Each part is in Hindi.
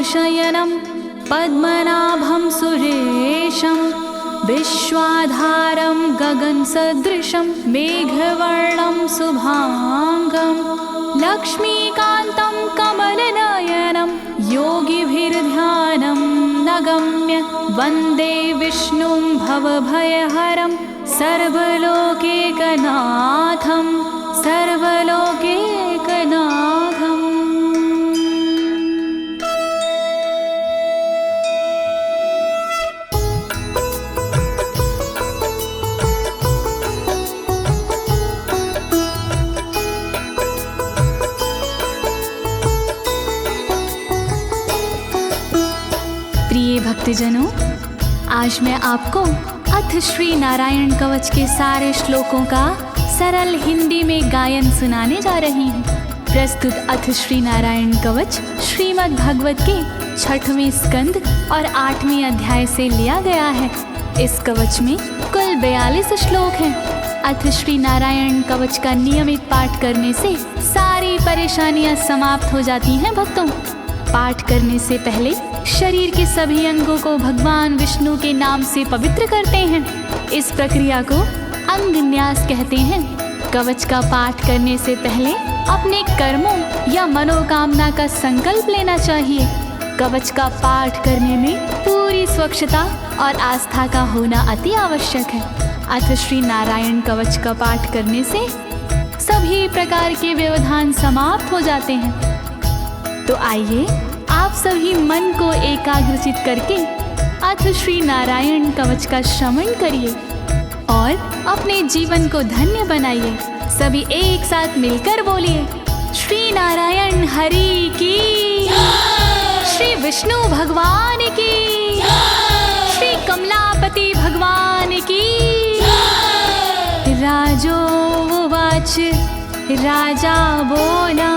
शयनं पद्मनाभं सुरेशं विश्वाधारं गगनसदृशं मेघवर्णं शुभांगं लक्ष्मीकान्तं कमलनयनं योगिभिर्ध्यानं नगम्य वन्दे विष्णुं भवभयहरं सर्वलोकैकनाथं सर्वलोकैकनाथम्। प्रिय भक्तजनों, आज मैं आपको अथ श्री नारायण कवच के सारे श्लोकों का सरल हिंदी में गायन सुनाने जा रही हूँ। प्रस्तुत अथ श्री नारायण कवच श्रीमद् भागवत के 6वें स्कंद और 8वें अध्याय से लिया गया है। इस कवच में कुल 42 श्लोक हैं। अथ श्री नारायण कवच का नियमित पाठ करने से सारी परेशानियां समाप्त हो जाती हैं। भक्तों, पाठ करने से पहले शरीर के सभी अंगों को भगवान विष्णु के नाम से पवित्र करते हैं। इस प्रक्रिया को अंग न्यास कहते हैं। कवच का पाठ करने से पहले अपने कर्मों या मनोकामना का संकल्प लेना चाहिए। कवच का पाठ करने में पूरी स्वच्छता और आस्था का होना अति आवश्यक है। अथ श्री नारायण कवच का पाठ करने से सभी प्रकार के व्यवधान समाप्त हो जाते हैं। तो आइए आप सभी मन को एकाग्रचित करके अथ श्री नारायण कवच का श्रवण करिए और अपने जीवन को धन्य बनाइए। सभी एक साथ मिलकर बोलिए, श्री नारायण हरि की, श्री विष्णु भगवान की, श्री कमलापति भगवान की। राजोवाच, राजा बोला,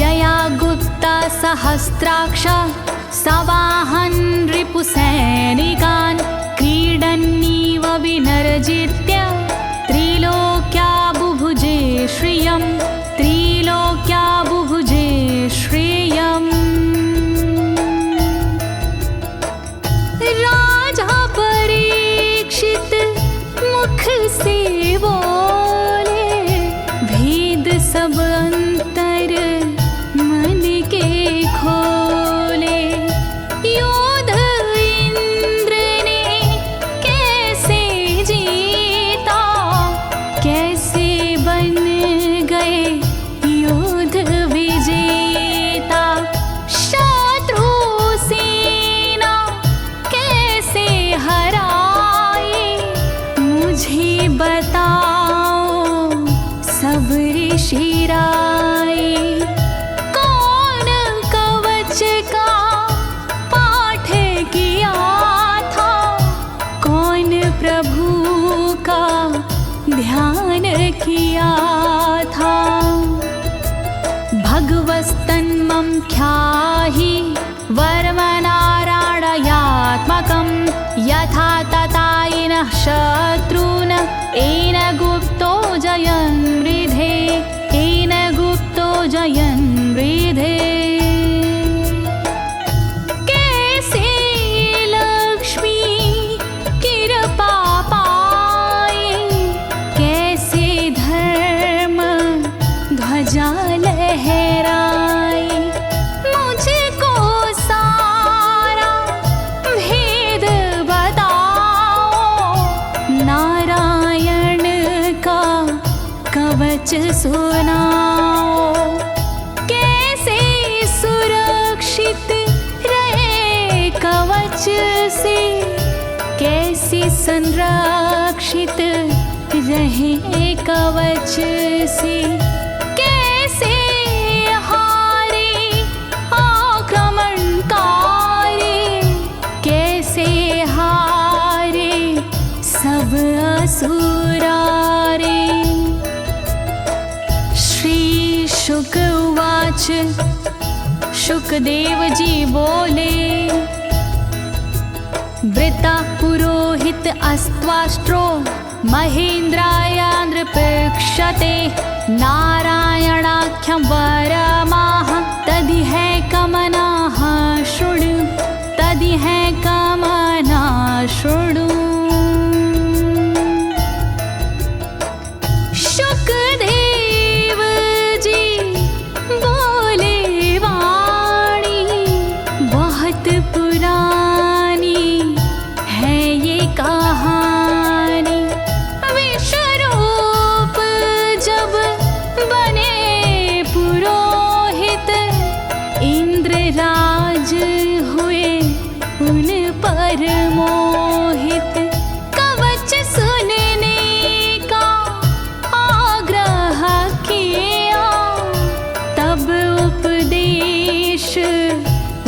यया गुप्ता सहस्राक्ष सवाहन रिपुसैनिकान् क्रीडन्नीव विनर्जित्य त्रिलोक्या बुभुजे श्रियं, त्रिलोक्या बुभुजे श्रियम्। राजा परीक्षित मुख से बोले, भेद सब अंतर मन के खोले। योद्ध इंद्र ने कैसे जीता, कैसे बन गए योद्ध विजेता। शत्रु सेना कैसे हराए, मुझे बताओ सब ऋषि राय। कौन कवच का पाठ किया था, कौन प्रभु का ध्यान किया था। भगवस्तन्मं ख्याहि वर्मनारायणात्मकं यथा तथा येन शत्रून् येन गुप्तो जयन् मृधे, येन गुप्तो जयन् मृधे। कैसे लक्ष्मी कृपा पाए, कैसे धर्म ध्वजा लहराए। मुझको सारा भेद बताओ, नारायण का कवच सुनाओ। कैसे सुरक्षित रहे कवच से, कैसे संरक्षित रहे कवच से। कैसे हारे आक्रमणकारी, कैसे हारे सब असुरारे। श्री शुक उवाच, शुकदेव जी बोले, वृता पुरोहित अस्त्वाष्ट्रो महेन्द्राय नृपक्षते नारायणाख्यं वरमाह तदिह कमनाः शृणु तदिह कमना शृणु। शुकदेव जी बोले वाणी बहुत पुरानी है ये कहानी। विश्वरूप जब बने पुरोहित इंद्रराज हुए उन पर मोहित। कवच सुनने का आग्रह किया तब उपदेश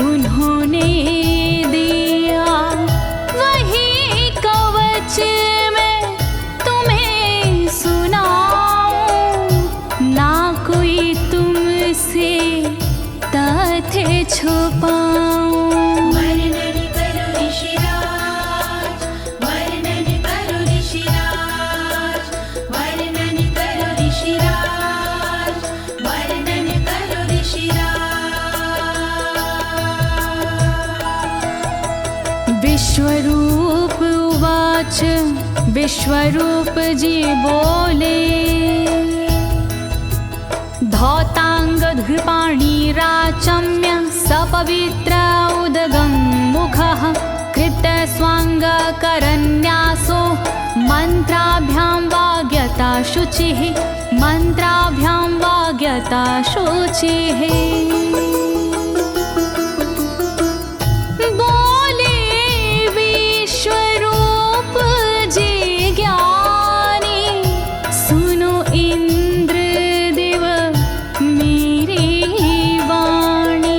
उन्होंने दिया। वही कवच मैं तुम्हें सुनाऊं ना कोई तुमसे तथ्य छुपाऊं। वर्णन करो ऋषिराज, वर्णन करो ऋषिराज, वर्णन करो ऋषिराज, वर्णन करो ऋषिराज। विश्वरूप उवाच विश्वरूप जी बोले। धौताङ्गधृपाणिराचम्य सपवित्र उदगं मुखः कृतस्वाङ्गकरन्यासो मन्त्राभ्यां वाग्यता शुचिः मन्त्राभ्यां वाग्यता शुचिः। बोले विश्वरूप जी ज्ञानी सुनो इंद्रदेव मेरी वाणी।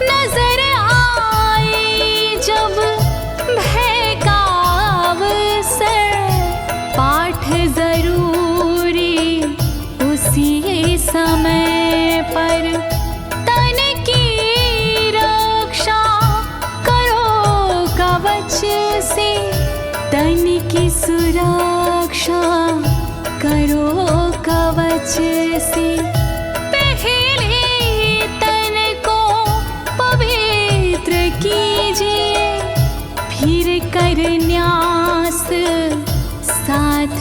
नजर आई जब भय का अवसर पाठ जरूरी उसी समय पर। तन की रक्षा करो कवच से तन की सुरक्षा करो कवच से। पहले तन को पवित्र कीजिए फिर कर न्यास साथ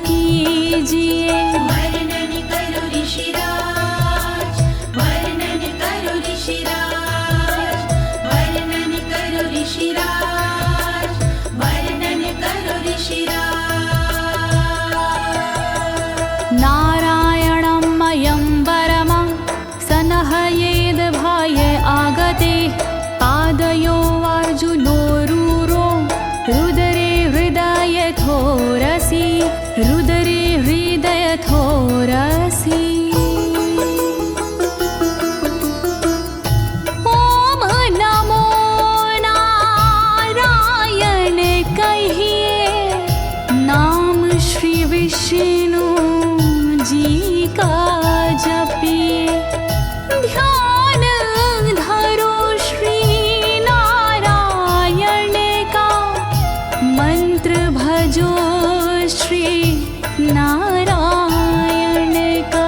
कीजिए। वर्णन करो ऋषिराज, वर्णन करो ऋषिराज, वर्णन करो ऋषिराज, वर्णन करो ऋषिराज। नारायणं मयं वरमं सनहयेद भाय आगते। पादयो अर्जुनोरूरो रुदरे हृदयथोरसि रुदरे हृदयथोरसि। ओम नमो नारायण कहिए नाम श्री विष्णु जी का जपिए। ध्यान धरो श्री नारायण का मंत्र भजो श्री नारायण का।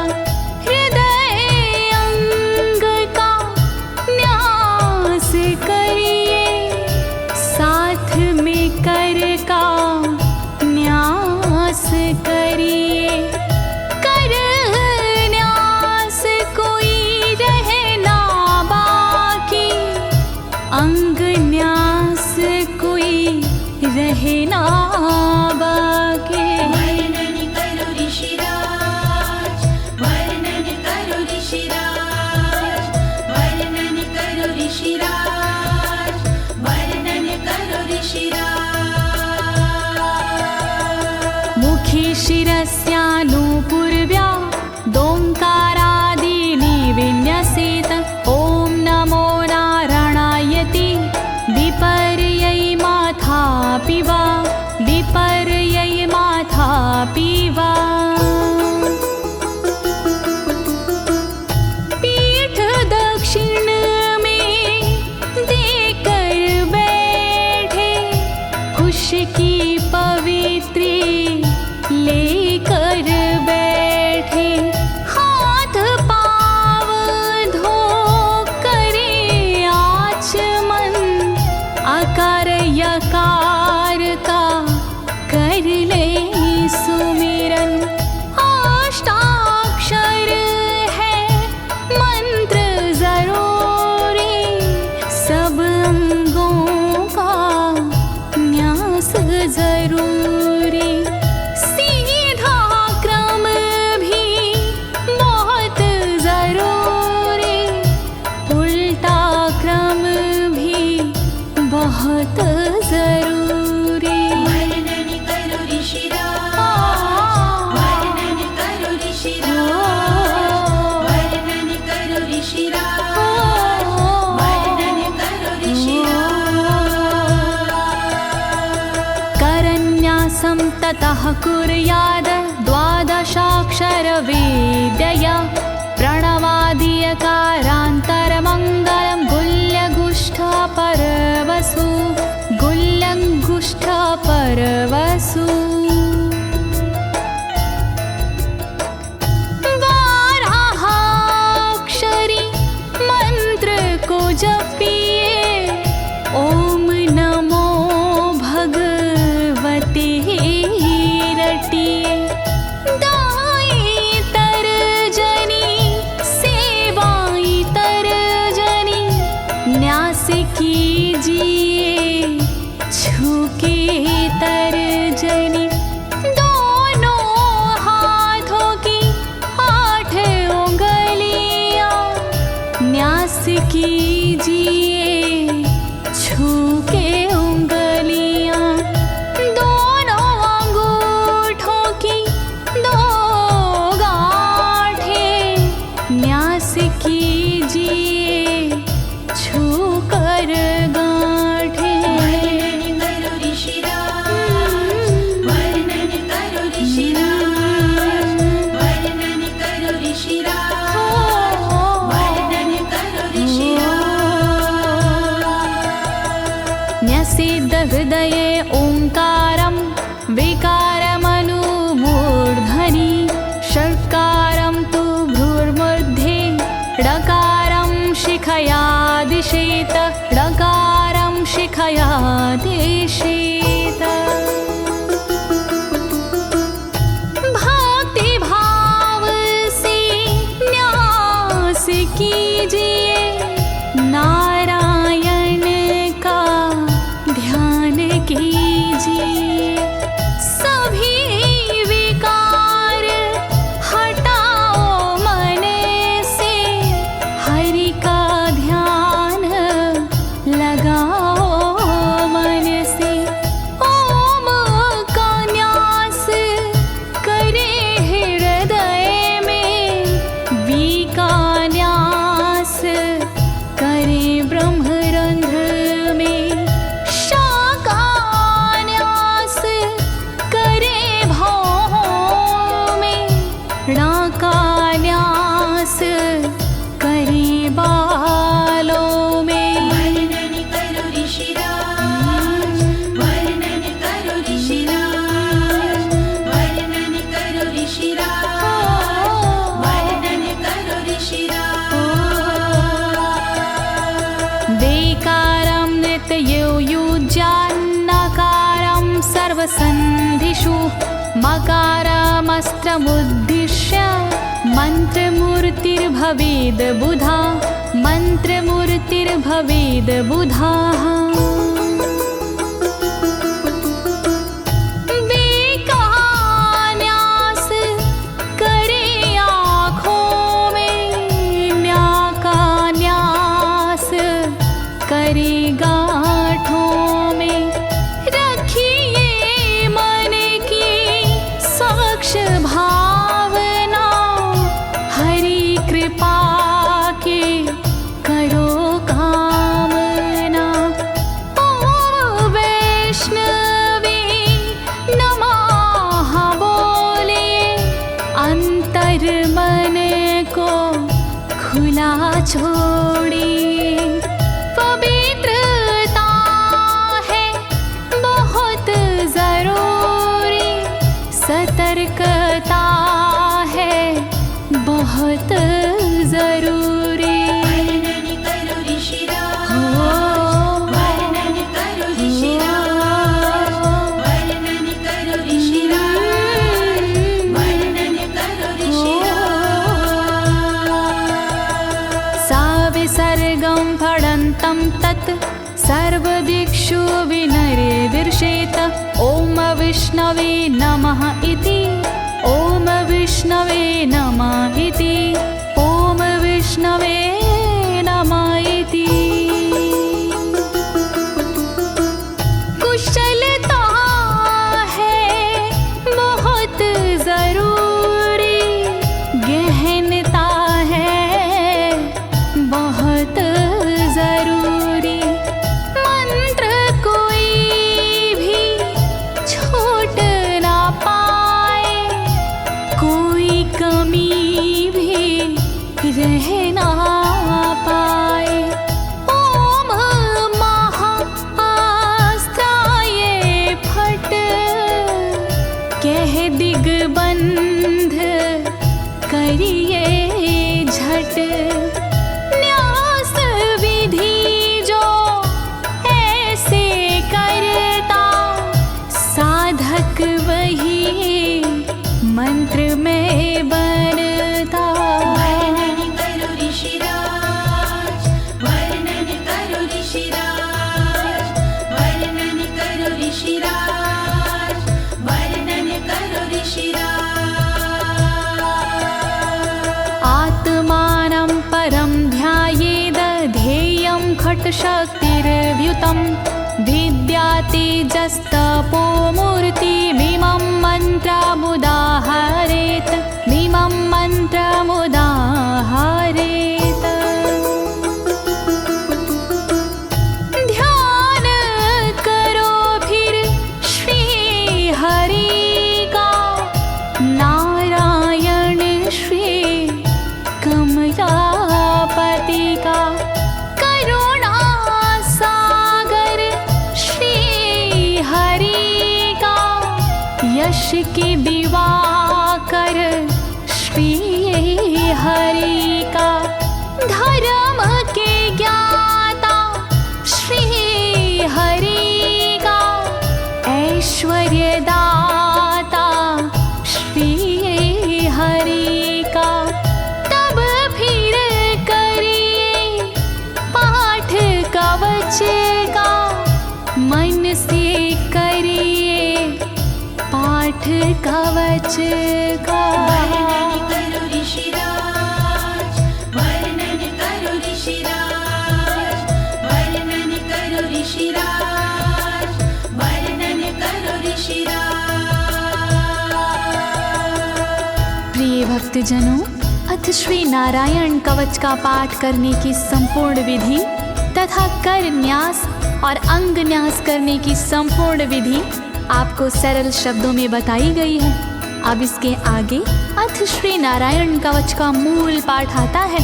हृदय अंग का न्यास करिए साथ में कर का न्यास करिए। कर न्यास कोई रहना बाकी अंग न्यास कोई रहना बाकी। वर्णन करो ऋषिराज, वर्णन करो ऋषिराज, वर्णन करो ऋषिराज, वर्णन करो ऋषिराज। मुखी शिरस्यानुपूर्व्या दोङ्कारादीनि विन्यसेत। ॐ नमो नारायणेति विपर्यै माथापि वा विपर्यै माथापि वा। पीठ दक्षिण में देकर बैठे खुश की पवित्री लेकर बैठे। ततः कुर्याद द्वादशाक्षरविद्यया प्रणवादियकारान्तरमङ्गलं गुल्यगुष्ठपरवसु गुल्यगुष्ठपरवसु बारहाक्षरी मंत्र को जपिए ओम नमो भगवते रटिए दाई तरजनी सेवाई तरजनी न्यास कीजिए छूके तरजनी दोनों हाथों की 8 उंगलियां न्यास कीजिए छूके उंगलियां दोनों अंगूठों की 2 गांठें न्यास कीजिए छूकर गांठें। वर्णन करो ऋषिराज, वर्णन करो ऋषिराज, वर्णन करो ऋषिराज, वर्णन करो ऋषिराज। न्यसेद हृदये ओंकारं विकारमनुमूर्धनि षट्कारं तु भ्रूर्मध्ये ड़कारं शिखया दिशेत ड़कारं शिखया दिशेत। भक्ति भाव से न्यास कीजिए नारायण का ध्यान कीजिए सभी विकार हटाओ मन से हरि का ध्यान लगाओ मन से ओम का न्यास करे हृदय में वी का न्यास करे ब्रह्मरंध्र में शा का न्यास करे भौहों में णा का न्यास करे बालों में। वर्णन करो ऋषिराज, वर्णन करो ऋषिराज, वर्णन करो ऋषिराज, वर्णन करो ऋषिराज। देकारं नित्ययुज्यान्नकारं सर्वसन्धिषु मकारमस्त्रमुद्दिश्य मन्त्रमूर्तिर्भवेद् बुधा मन्त्रमूर्तिर्भवेद् बुधाः। न्यास करे आँखों में न्या का न्यास करे गांठों में रखिए मन की साक्ष भावना हरि कृपा के करो कामना। ओम वैष्णवे नमः बोले अंतर मन को खुला छोड़िए पवित्रता है बहुत जरूरी सतर्कता है बहुत जरूरी। वर्णन करो ऋषिराज, वर्णन करो ऋषिराज, वर्णन करो ऋषिराज, वर्णन करो ऋषिराज। सा विसर्गं फडन्तं तत् सर्वदिक्षु विनिर्दिशेत ओम विष्णवे नमः इति ओम विष्णवे नमः इति ओम विष्णवे नमः इति। कुशलता है बहुत जरूरी गहनता है बहुत जरूरी मंत्र कोई भी छोट ना कह ना पाए। ओम महाअस्त्राय फट, कह दिग्बंध करिए झट। न्यास विधि जो ऐसे करता, साधक वही मंत्र में बनता। वर्णन करो ऋषिराज, वर्णन करो ऋषिराज, वर्णन करो ऋषिराज, वर्णन करो ऋषिराज। आत्मानं परं ध्यायेद ध्येयं खट्शक्तिर्व्युतं। विद्या तेजस्तपो मूर्तिमिमं मन्त्रमुदाहरेत्, मिमं मन्त्रमुदाहरेत्। ध्यान करो फिर श्री हरि का, नारायण श्री कमलापति का। करुणा सागर श्री हरि का, यश के दिवाकर श्री हरि का। धर्म के ज्ञाता श्री हरि का, ऐश्वर्य दाता श्री हरि का। तब फिर करिए पाठ कवच का, मन से करिए पाठ कवच का। वर्णन करो ऋषिराज, वर्णन करो ऋषिराज, वर्णन करो ऋषिराज, वर्णन करो ऋषिराज। प्रिय भक्तजनों, अथ श्री नारायण कवच का पाठ करने की संपूर्ण विधि तथा कर न्यास और अंग न्यास करने की संपूर्ण विधि आपको सरल शब्दों में बताई गई है। अब इसके आगे अथ श्री नारायण कवच का मूल पाठ आता है,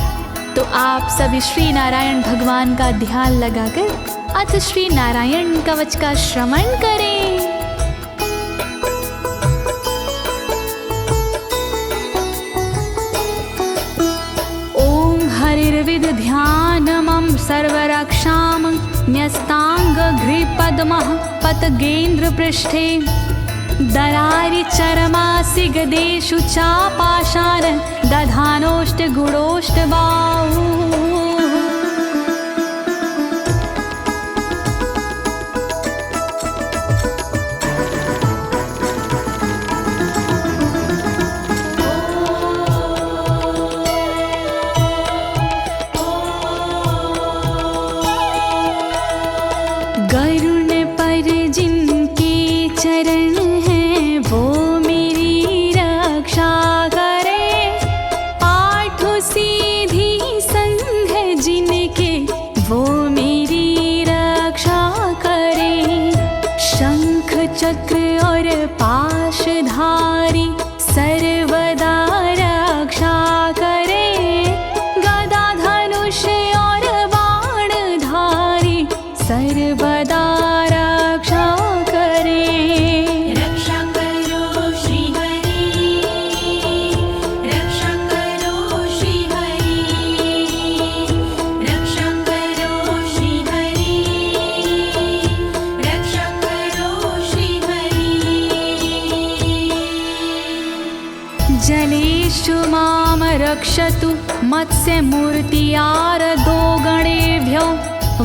तो आप सभी श्री नारायण भगवान का ध्यान लगाकर अथ श्री नारायण कवच का श्रवण करें। ओम हरिर्विद ध्यानमं सर्वरक्षां न्यस्ताङ्घ्रिपद्मः पतगेन्द्र पृष्ठे। दरारि चरमासि गदेषु चापाशान दधानोष्टगुणोष्टबाहु। गरुण पर जिनके चरण हैं वो मेरी रक्षा करे। आठों सीधी संग जिनके वो मेरी रक्षा करे। शंख चक्र और पाशधारी सर्वदा रक्षा करे। गदा धनुष और बाणधारी सर्वदा रक्षा करे। रक्षा करो श्री हरि, रक्षा करो श्री हरि, रक्षा करो श्री हरि, रक्षा करो श्री हरि। जलेषु मां रक्षतु मत्स्यमूर्तियारदो गणेभ्यो।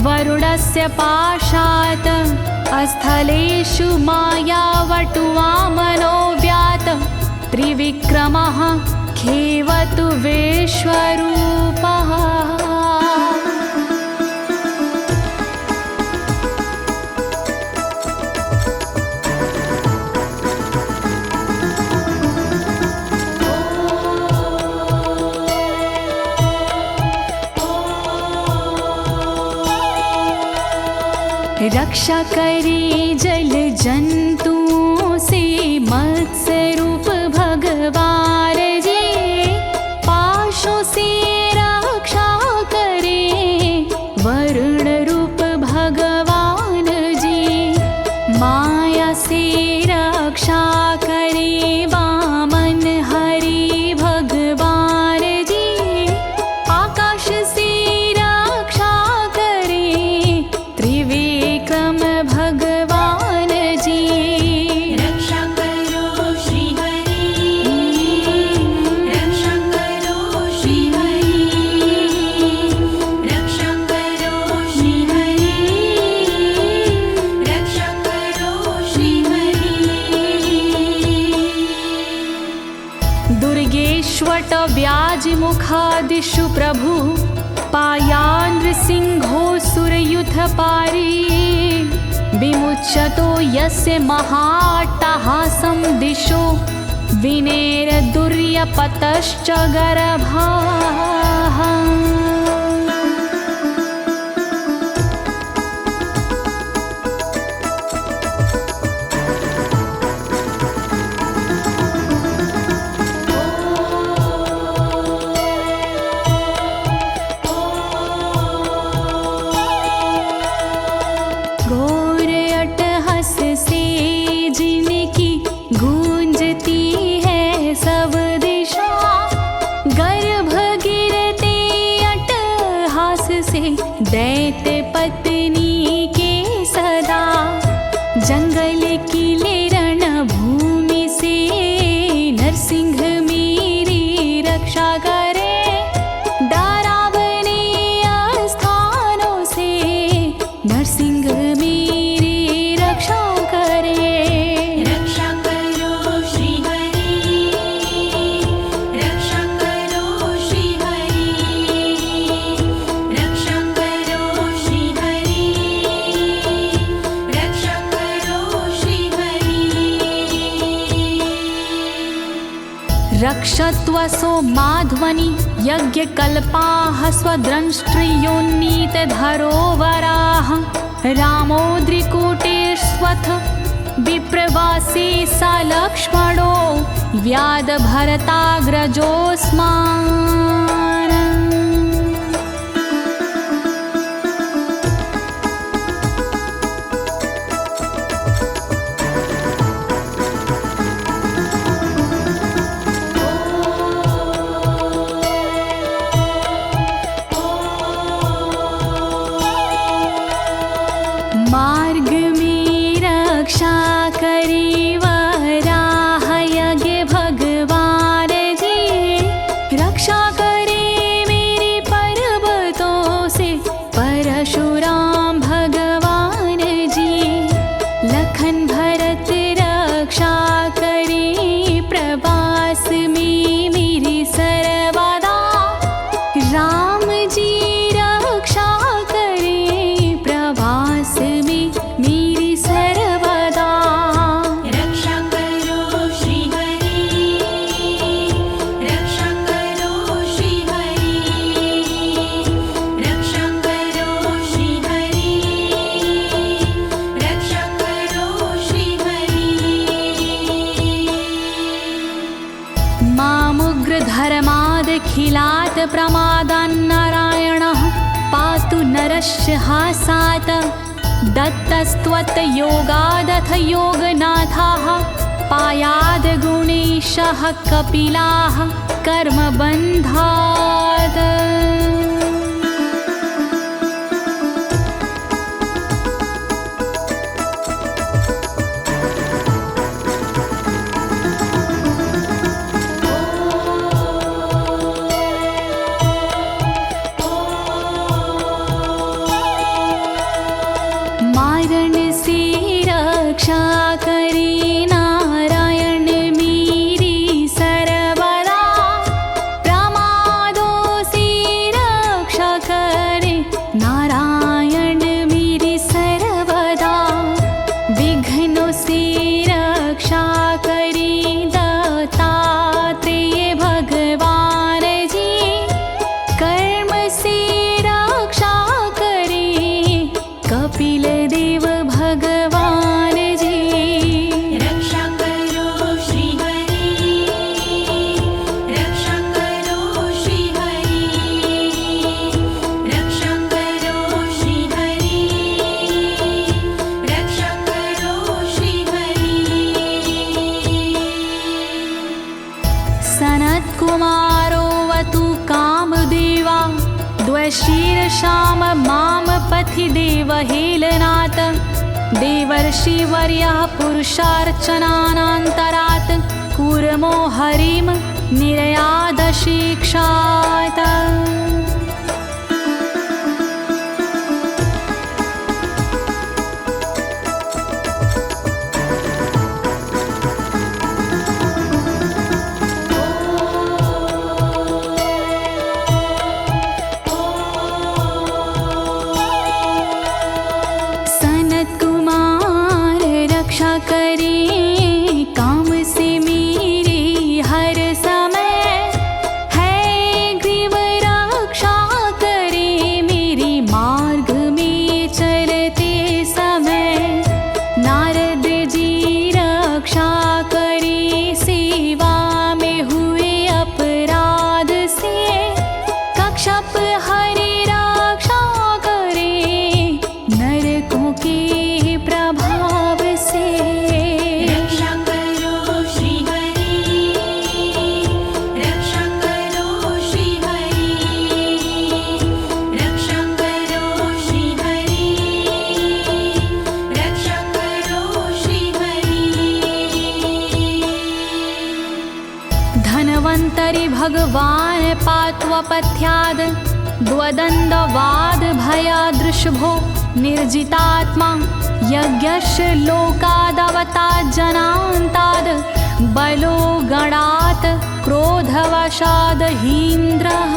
वरुणस्य पाशात् स्थलेषु मायावटुवामनो व्यात। त्रिविक्रमः खेवतु विश्वरूपः। रक्षा करे जल जंतुओं से मत्स्य रूप भगवान जी। पाशों से दिशु प्रभु पायानृसिंहोऽसुरयुथपारी विमुच्यतो यस्य महाट्टहासं दिशो विनेरदुर्यपतश्च गर्भाः। दैत्य पत्नी के सदा जंगल किले रणभूमि से नरसिंह मेरी रक्षा करे। डरावने स्थानों से नरसिंह मेरी रक्षा करे। रक्षा करो श्री हरि, रक्षा करो श्री हरि, रक्षा करो श्री हरि, रक्षा करो श्री हरि। रक्षत्वसो माध्वनि यज्ञकल्पाः स्वद्रंष्ट्रियोन्नीतधरोवराः रामोद्रिकूटेष्वथ विप्रवासी स लक्ष्मणो व्याधभरताग्रजोऽस्मान्। मार्ग में रक्षा करी वराह यज्ञ भगवान जी, रक्षा करे मेरे पर्वतों से परशुराम भगवान जी। लखन भरत रक्षा करे प्रवास में मेरी सर्वदा, राम जी रक्षा करे प्रवास में मेरी सर्वदा। रक्षा करो श्री हरि, रक्षा करो श्री हरि, रक्षा करो श्री हरि, रक्षा करो श्री हरि। मामुग्रधर्मादखिलात् प्रमादान्नारायणः पातु नरस्य हासात्। दत्तस्त्वत्योगादथ योगनाथाः पायाद् गुणेशः कपिलाः कर्मबन्धात्। मारण से रक्षा करे नारायण मेरी सर्वदा, प्रमादों से रक्षा करे नारायण मेरी सर्वदा। विघ्नों से रक्षा करे दत्तात्रेय भगवान जी, कर्म से रक्षा करे कपिल देव भगवान जी। रक्षा करो श्री हरि, रक्षा करो श्री हरि, रक्षा करो श्री हरि, रक्षा करो श्री हरि। सनत्कुमारोऽवतु कामदेवा द्वशीर्षाम माम पथि देवहेलनात्। देवर्षिवर्यः पुरुषार्चनानन्तरात् कूर्मो हरिं निर्यादशिक्षात्। भगवान् पात्वपथ्याद् द्वदण्डवाद भयादृशभो निर्जितात्मा यज्ञस्य लोकादवतात् जनान्ताद् बलो गणात् क्रोधवशाद् हीन्द्रः।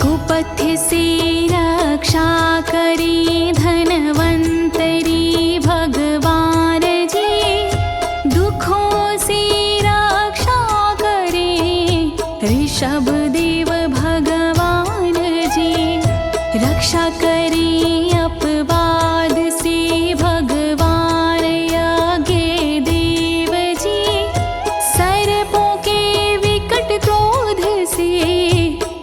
कुपथ्य से रक्षा करी धनवंतरी भगवान जी, दुखों से रक्षा करे ऋषभ देव भगवान जी। रक्षा करे अपवाद से भगवान यज्ञ देव जी, सर्पों के विकट क्रोध से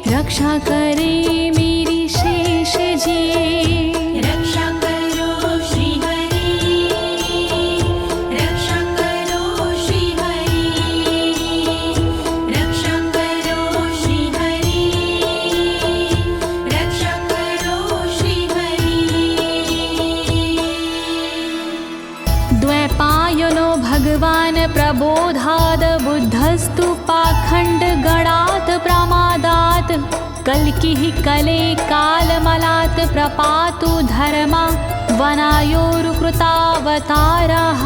रक्षा करे मेरी शेष जी। रक्षा करो श्री हरि, रक्षा करो श्री हरि, रक्षा करो श्री हरि, रक्षा करो श्री हरि। द्वैपायनो भगवान् प्रबोधाद् बुद्धस्तु पाखण्ड गणात् प्रमादात् कल्किः कले कालमलात् प्रपातु धर्मा वनायोरुकृतावतारः।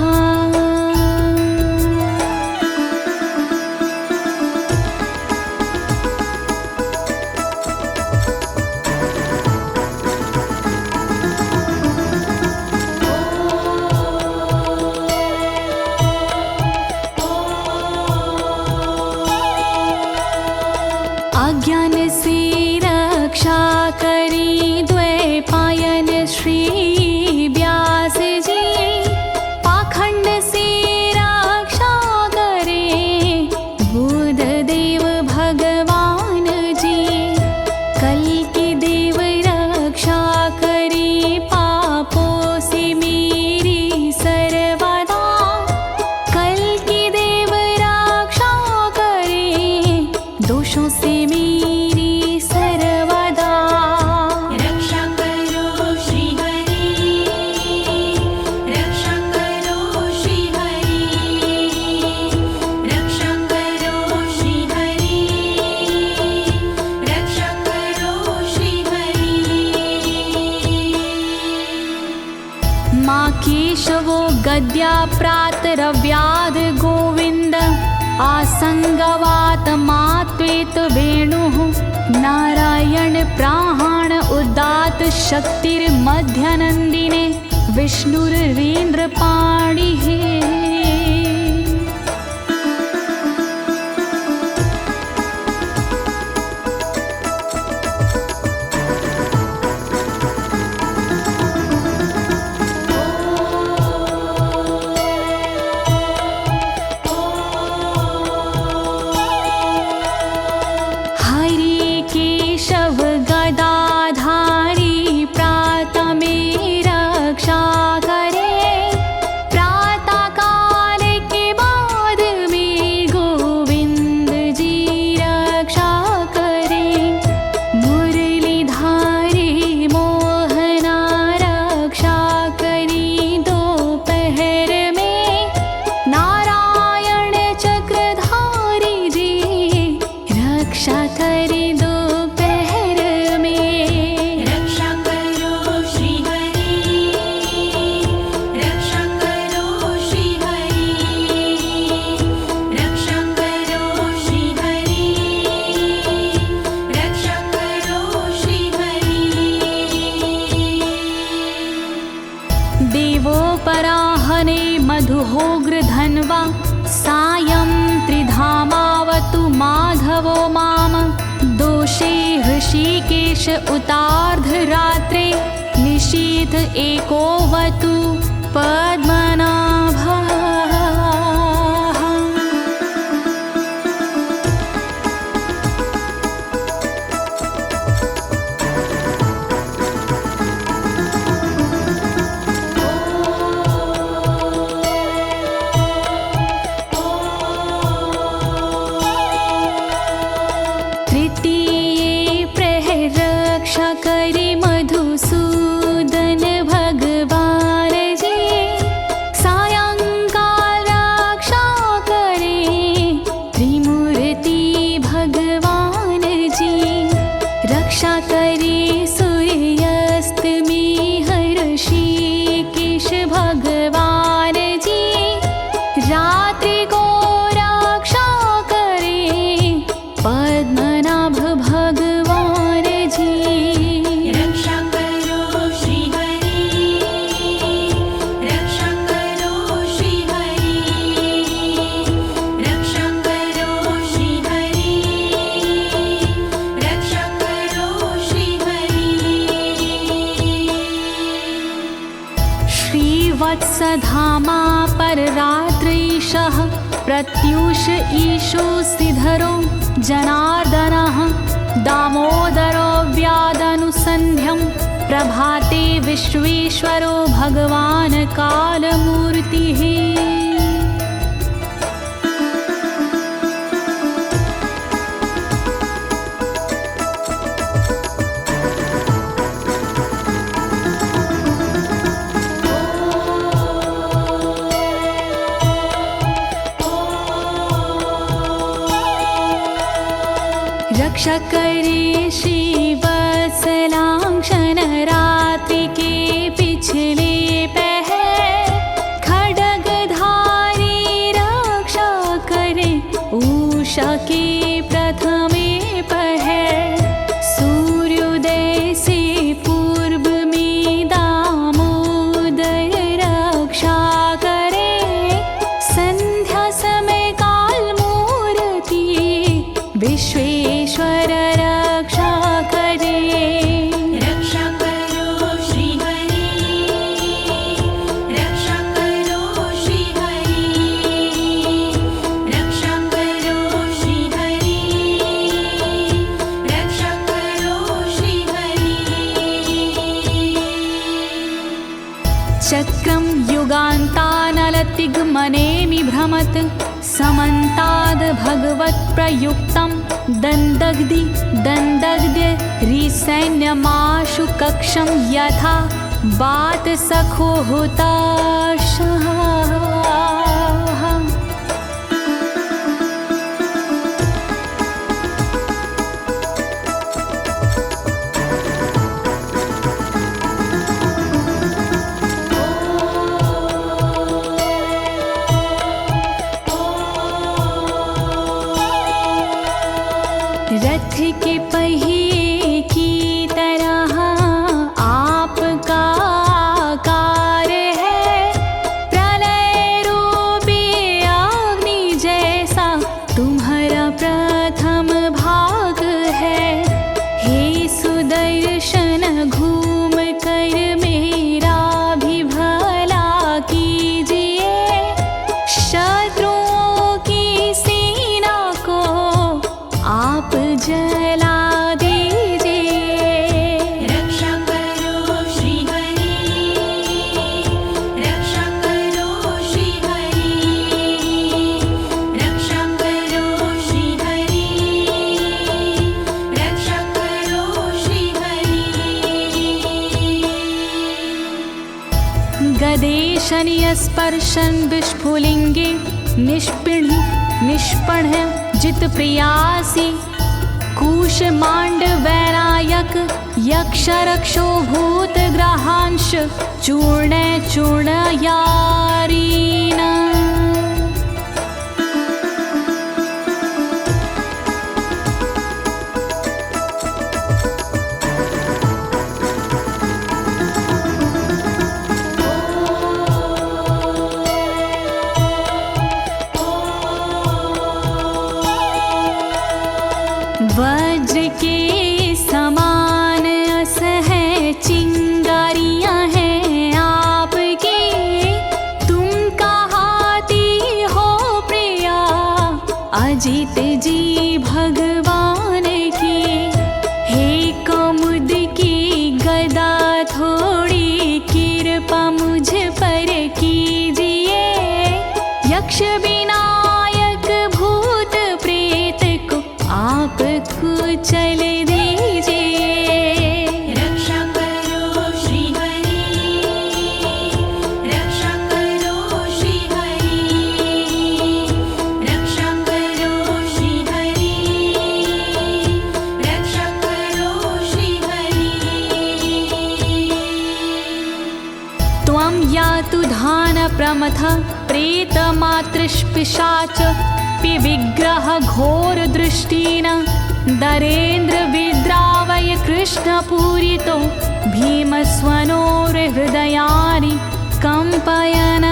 अज्ञान से रक्षा करी द्वैपायन श्री व्यास जी, पाखंड से रक्षा करे बुध देव भगवान जी। कल्कि देव रक्षा करी पापों से मेरी सर्वदा, कल्कि देव रक्षा करे दोषों से मेरी सर्वदा। रक्षा करो श्री हरि, रक्षा करो श्री हरि, रक्षा करो श्री हरि, रक्षा करो श्री हरि। माँ केशवो गद्या प्रातरव्याद गोविन्द, आसंगवात मात्वेत वेणुः नारायण प्राण उदात शक्तिर्मध्यनन्दिने विष्णुरेन्द्रपाणिः। हरि केशव गदाधारी प्रातमे रक्षा करे, प्रातः काल के बाद में गोविंद जी रक्षा करे। मुरलीधारी मोहना रक्षा करी दोपहर में, नारायण चक्रधारी जी रक्षा करे दोपहर में। रक्षा करो श्री हरि, रक्षा करो श्री हरि, रक्षा करो श्री हरि, रक्षा करो श्री हरि। देवोपराहने मधुहोग्र धन्वा, सायं त्रिधामावतु माधवो माम। दोषे ऋषिकेश उतार्धरात्रे, निशीथ एकोवतु पद्मनाभः। धामा पर रात्रीशः प्रत्यूष ईशो सिधरो जनार्दनः दामोदरो व्यादनुसन्ध्यं प्रभाते विश्वेश्वरो भगवान् कालमूर्तिः। रक्षा करे श्रीवत्सलांक्षण रात्रि के पिछले पहर खड्गधारी रक्षा करे उषा के प्रथमे पहर सूर्योदय से पूर्व में दामोदर रक्षा करे संध्या समय काल मूर्ति विश्वेश्वर रक्षा करे। रक्षा करो श्री हरि, रक्षा करो श्री हरि, रक्षा करो श्री हरि, रक्षा करो श्री हरि। चक्रं युगान्तानलतिग्मनेमि भ्रमत् समन्ताद् भगवत्प्रयुक्तं दन्दग्ध्य रिसैन्यमाशु कक्षं यथा वातसखो हुताशः। रथ के पहिए की तरह आपका आकार है, प्रलय रूपी अग्नि जैसा तुम्हारा प्रथम भाग है। हे सुदर्शन घूम कर मेरा भी भला कीजिए, शत्रुओं की सेना को आप जला दीजिए। रक्षा करो श्री हरि, रक्षा करो श्री हरि, रक्षा करो श्री हरि, रक्षा करो श्री हरि। गदेशनीय स्पर्शन विस्फुलिंगे निष्पण जित प्रियासी कुश मांड वैरायक यक्ष रक्षो भूत ग्रहांश चूर्ण यारीना। वज्र के समान असह चिंगारियां हैं आपकी, तुम कहाती हो प्रिया अजित जी भगवान की। हे कमुद की गदा थोड़ी कृपा मुझ पर कीजिए, यक्ष विनायक भूत प्रेत को आप कुचल दीजिए। रक्षा करो श्री हरि, रक्षा करो श्री हरि, रक्षा करो श्री हरि, रक्षा करो श्री हरि। त्वं यातु धान प्रमथ प्रेत मातृपिशाच विग्रह घोर दृष्टिन दरेन्द्र विद्रावय कृष्ण पूरितो भीमस्वनोर हृदयानि कंपयन।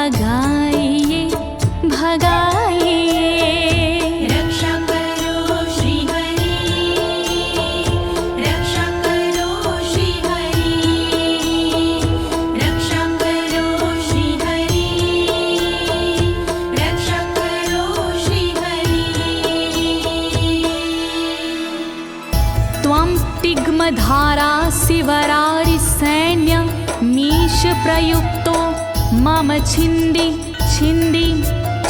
भगाइए भगाइए। रक्षा करो श्री हरि, रक्षा करो श्री हरि, रक्षा करो श्री हरि, रक्षा करो श्री हरि। त्वं तिग्मधारा शिवरारि सैन्य मीश प्रयुक्तो मम छिन्दी छिन्दी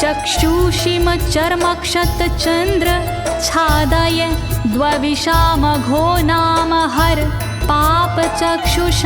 चक्षुषीम चर्मक्षतचन्द्र छादय द्वविषामघो नाम हर पापचक्षुषाम्।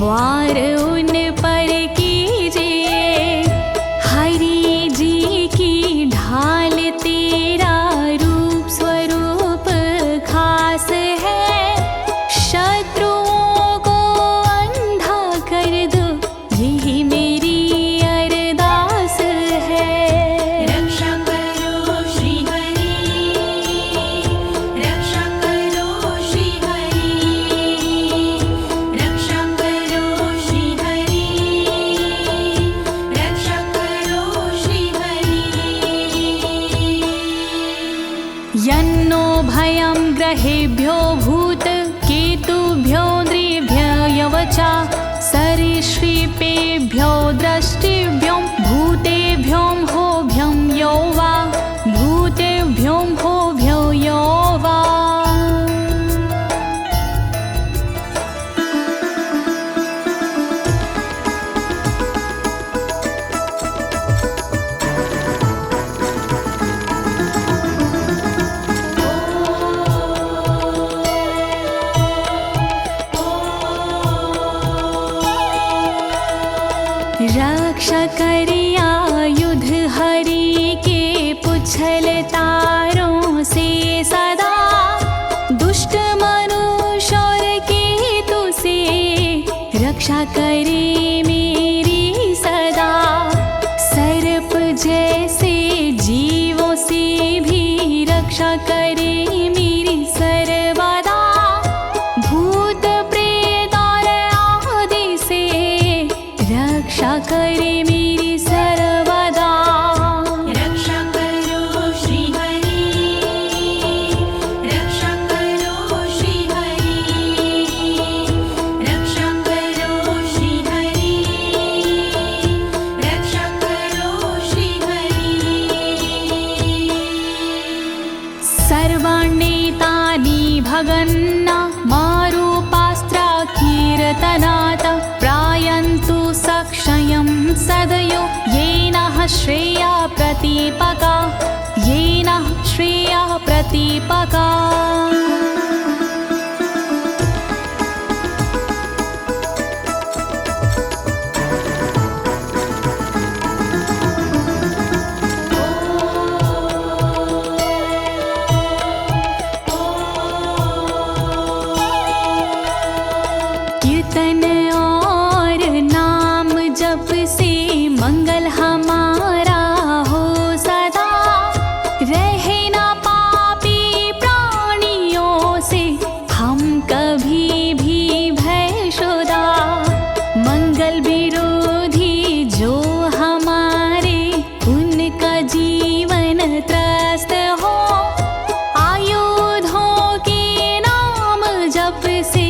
वार उन पर कीजिए, हरि जी की ढाल तेरा रूप स्वरूप खास है, शत्रुओं को अंधा कर दो यही मेरी अरदास है। रक्षा करो श्री हरि, रक्षा करो श्री हरि, रक्षा करो श्री हरि, रक्षा करो श्री हरि। यन्नो भयं ग्रहेभ्यो भूत केतुभ्यो नृभ्ययवचा सरीसृपेभ्यो दृष्टिभ्यो भूतेभ्यो होभ्यं यो वा भूतेभ्यो होभ्यो यो वा। रक्षा करिया युद्ध हरि के पुछल तारों से सदा, दुष्ट मनुष्य और केतु से रक्षा करे मेरी सदा। सर्प जैसे जीवों से भी रक्षा करे मेरी सर्वदा, भूत प्रेत और आदि से रक्षा करे मेरी सर्वदा। रक्षा करो श्री हरि, रक्षा करो श्री हरि, रक्षा करो श्री हरि, रक्षा करो श्री हरि। सर्वाण्येतानि भगन्ना मारूपास्त्रा कीर्तनात् प्रायन्तु सक्षयं सदयो येन श्रेया प्रतीपका, येन श्रेया प्रतीपका। कीर्तन और नाम जप से मंगल हमारा हो सदा, रहे ना पापी प्राणियों से हम कभी भी भयशुदा। मंगल विरोधी जो हमारे उनका जीवन त्रस्त हो, आयुधों के नाम जप से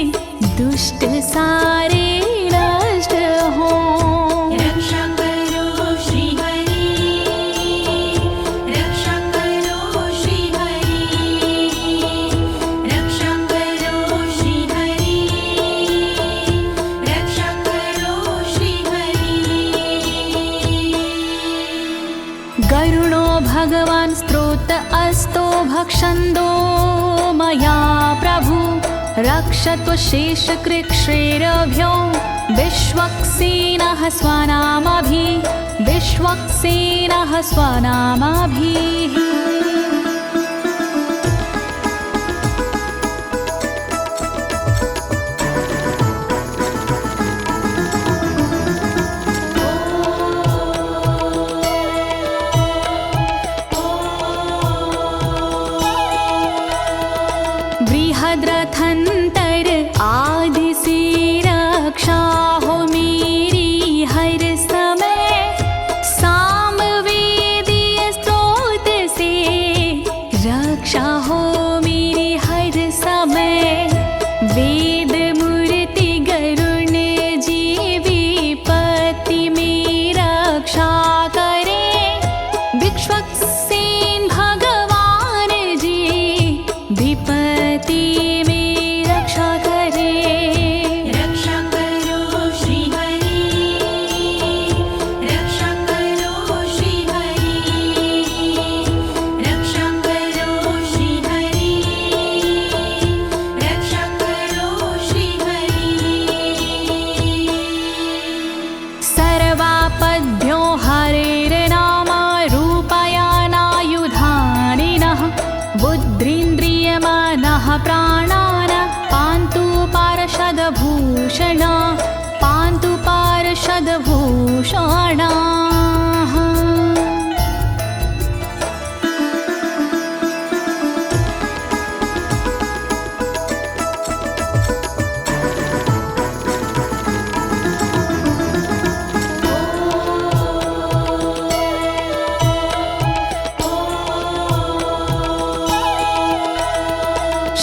दुष्ट सारे नष्ट हो। रक्षा करो श्री हरि, रक्षा करो श्री हरि, रक्षा करो श्री हरि, रक्षा करो श्री हरि। गरुणो भगवान् स्तोत्र अस्तो भक्षन्दो मया प्रभु, रक्षत्व शेषकृच्छ्रेरभ्यो विश्वक्सेनः स्वनामभिः बृहद्रथंतर आदि से रक्षा हो मेरी हर समय, सामवेदीय स्रोत से रक्षा हो मेरी हर समय। वेद मूर्ति गरुण जी विपत्ति में रक्षा करे, विश्वक्सेन भगवान जी विपत्ति में रक्षा करे। रक्षा करो श्री हरि, रक्षा करो श्री हरि, रक्षा करो श्री हरि, रक्षा करो श्री हरि। सर्वापद्भ्यो हरेर्नाम रूपयानायुधानिनः, बुद्धिन्द्रियमनः प्राणान् पान्तु पार्षदभूषण, पान्तु पार्षदभूषणाः।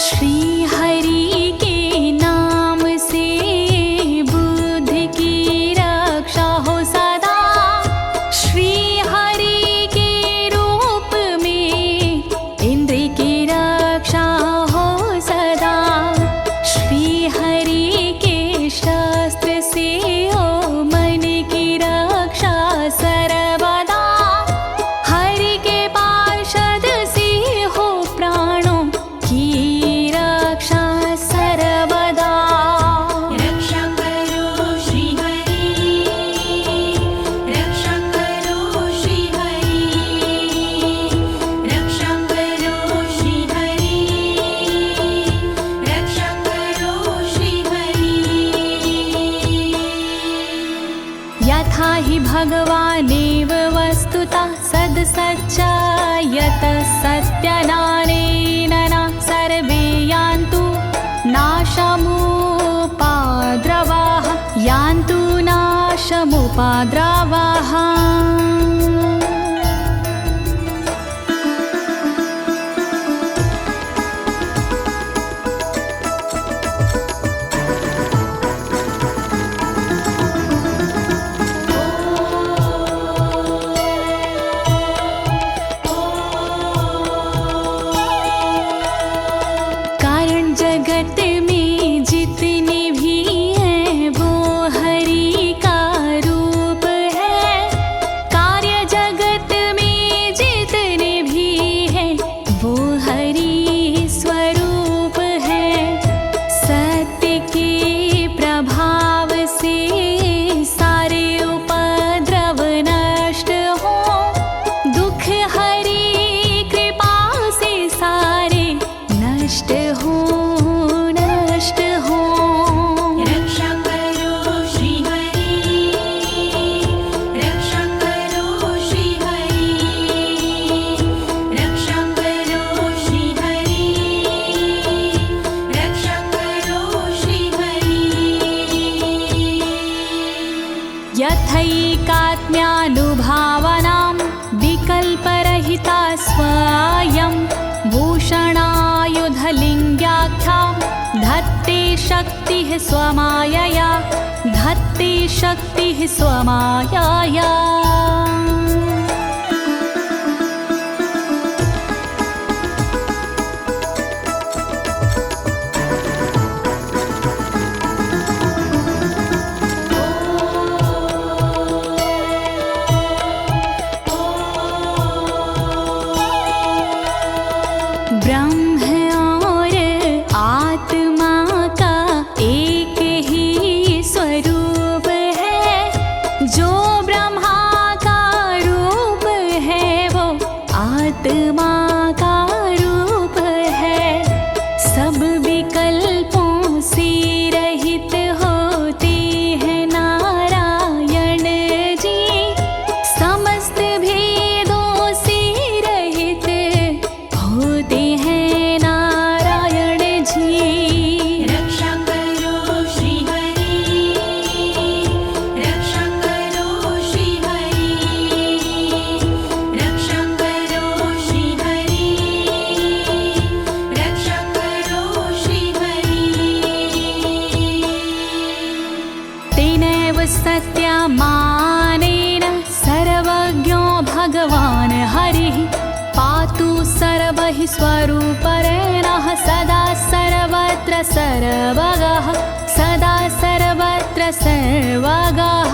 श्री हरि के नाम से बुद्धि की रक्षा हो सदा, श्री हरि के रूप में इंद्रिय की रक्षा हो सदा, श्री हरि के शस्त्र से हो मन की रक्षा सर्वदा, हरि के पार्षद से हो प्राणों की रक्षा सर्वदा। रक्षा करो श्री हरि, रक्षा करो श्री हरि, रक्षा करो श्री हरि, रक्षा करो श्री हरि। यथा हि भगवानेव वस्तुतः सद्सच्चायतः सत्यनानेन न सर्वे यान्तु नाशमुपाद्रवाः, यान्तु नाशमुपाद्रवाः। कारण जगत में जितने भी हैं वो हरि का रूप है, कार्य जगत में जितने भी हैं वो हरि स्वरूप है। सत्य के प्रभाव से सारे उपद्रव नष्ट हो, दुख हरि कृपा से सारे नष्ट हो, नष्ट हो। रक्षा करो श्री हरि, रक्षा करो श्री हरि, रक्षा करो श्री हरि, रक्षा करो श्री हरि। यथैकात्म्यानुभावनां विकल्परहिता स्वयं भूषणायुधलिङ्ग्याख्या, धत्ते शक्तिः स्वमायया, धत्ते शक्तिः स्वमायया। ब्रह्म और आत्मा का एक ही स्वरूप हि स्वरूपरेणः सदा सर्वत्र सर्वगः सदा सर्वत्र सर्वगः।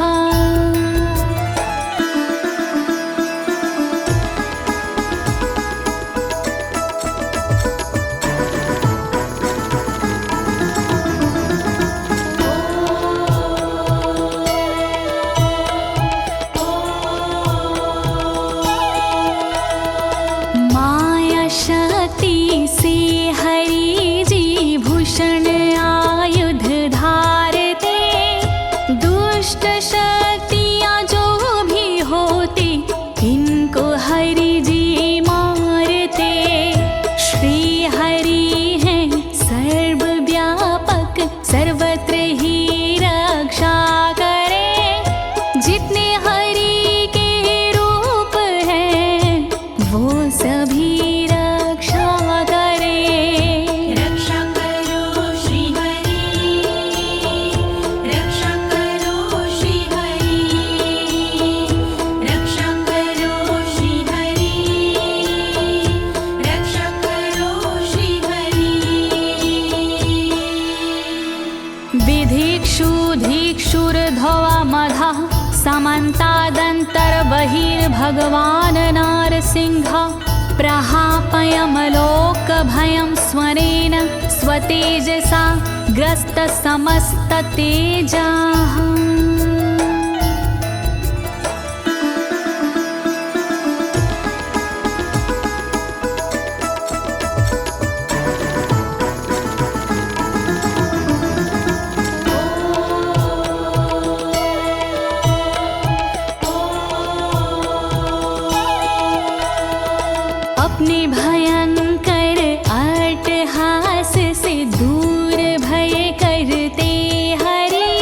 समन्तादन्तर्बहिर्भगवान् नारसिंहः प्रहापयमलोकभयं स्वरेण स्वतेजसा ग्रस्तसमस्ततेजाः। अपने भयंकर अट्टहास से दूर भय करते हरि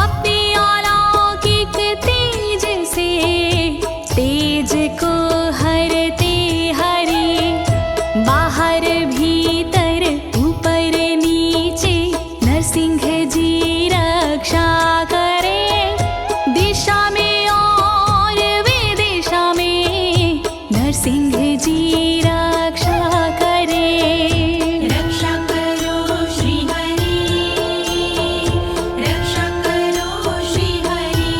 अपने अलौकिक तेज से तेज को हरते हरि बाहर भीतर ऊपर नीचे नरसिंह जी रक्षा करे दिशा में और विदिशा में नरसिंह जी रक्षा करे। रक्षा करो श्री हरि रक्षा करो श्री हरि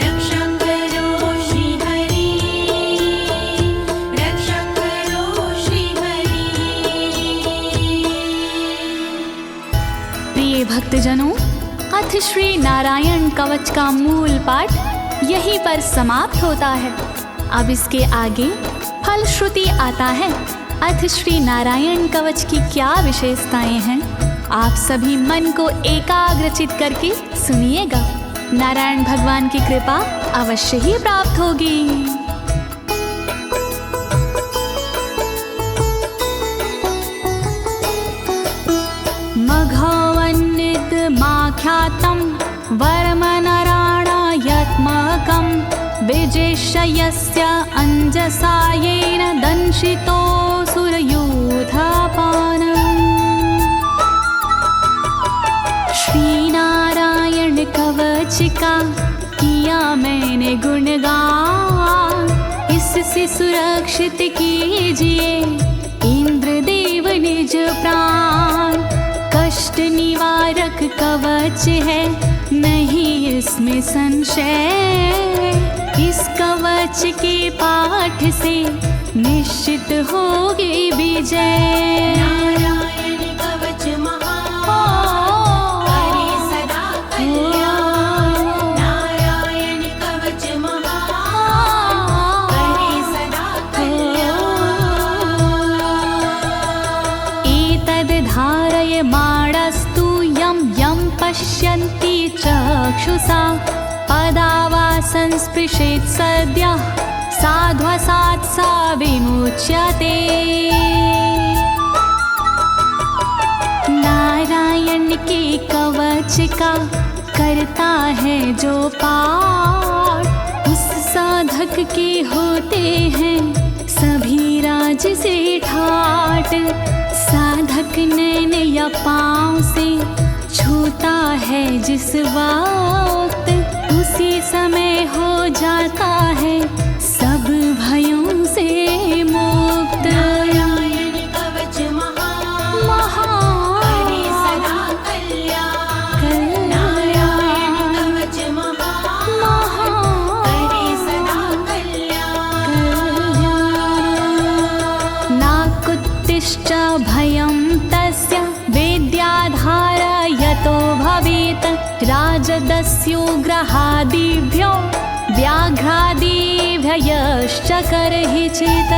रक्षा करो श्री हरि रक्षा करो श्री हरि। प्रिय भक्तजनों, अथ श्री नारायण कवच का मूल पाठ यहीं पर समाप्त होता है। अब इसके आगे फलश्रुति आता है। अथ श्री नारायण कवच की क्या विशेषताएं हैं, आप सभी मन को एकाग्रचित करके सुनिएगा। नारायण भगवान की कृपा अवश्य ही प्राप्त होगी। मघवन्नित माख्यातं वर्मनराणायत्मकं विजेशयस्य अंजसायेन दंशितोऽसुरयूथपानम्। श्री नारायण कवच का किया मैंने गुणगान, इससे सुरक्षित कीजिए इंद्रदेव निज प्राण। कष्ट निवारक कवच है नहीं इसमें संशय, इस कवच के पाठ से निश्चित होगी विजय। नारायण कवच महान करे सदा कल्याण नारायण कवच महान करे सदा कल्याण। एतद् धारय माणस्तु यं यं पश्यन्ति चक्षुषा पदावा संस्पृशेत् सद्यः साध्वसात् सा विमुच्यते। नारायण के कवच का करता है जो पाठ, उस साधक के होते हैं सभी राज से ठाट। साधक नैन या पाँव से छूता है जिस वक्त, उसी समय हो जाता है सब भयों से मुक्त। मत्स्योग्रहादिभ्यो व्याघ्रादिभ्यश्च करहिचित्।